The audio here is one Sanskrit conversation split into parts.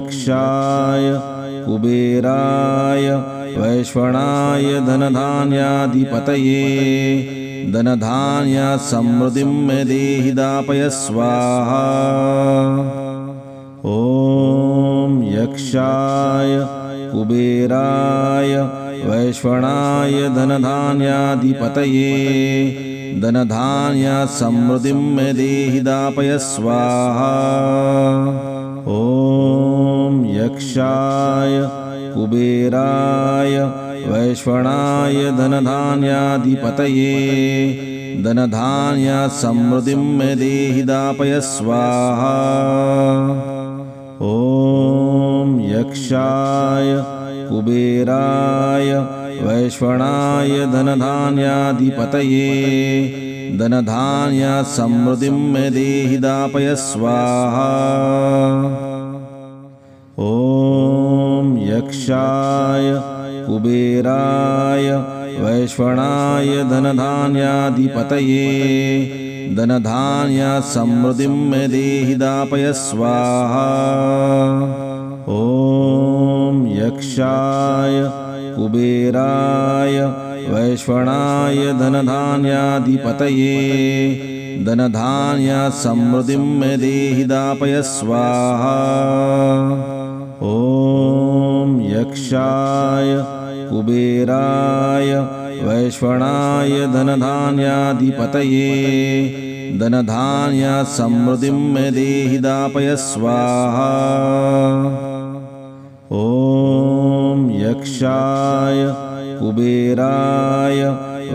यक्षाय कुबेराय वैश्वणाय धनधान्याधिपतये धनधान्य समृद्धिं मे देहि दापय स्वाहा। ॐ यक्षाय कुबेराय वैश्वणाय धनधान्याधिपतये धनधान्य समृद्धिं मे देहि दापय स्वाहा। ॐ यक्षाय कुबेराय वैश्वणाय धनधान्याधिपतये धनधान्य समृद्धिं मे देहि दापय स्वाहा। ॐ यक्षाय कुबेराय वैश्वणाय धनधान्याधिपतये धनधान्य समृद्धिं मे देहि दापय स्वाहा। ॐ यक्षाय कुबेराय वैश्वणाय धनधान्याधिपतये धनधान्य समृद्धिं मे देहि दापय स्वाहा। ॐ यक्षाय कुबेराय वैश्वणाय धनधान्याधिपतये धनधान्य समृद्धिं मे देहि दापय स्वाहा। ॐ यक्षाय कुबेराय वैश्वणाय धनधान्याधिपतये धनधान्य समृद्धिं मे देहि दापय स्वाहा। ॐ यक्षाय कुबेराय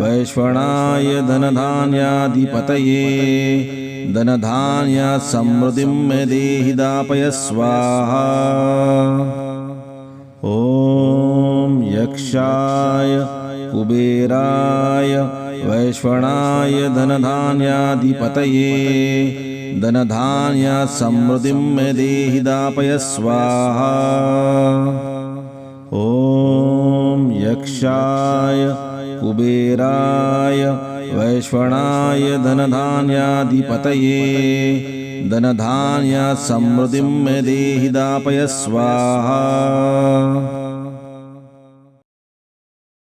वैश्वणाय धनधान्याधिपतये धनधान्य समृद्धिं मे देहि दापय स्वाहा। ॐ यक्षाय कुबेराय वैश्वणाय धनधान्याधिपतये धनधान्य समृद्धिं मे देहि दापय स्वाहा। ॐ यक्षाय कुबेराय वैश्वणाय धनधान्याधिपतये धनधान्य समृद्धिं मे देहि दापय स्वाहा।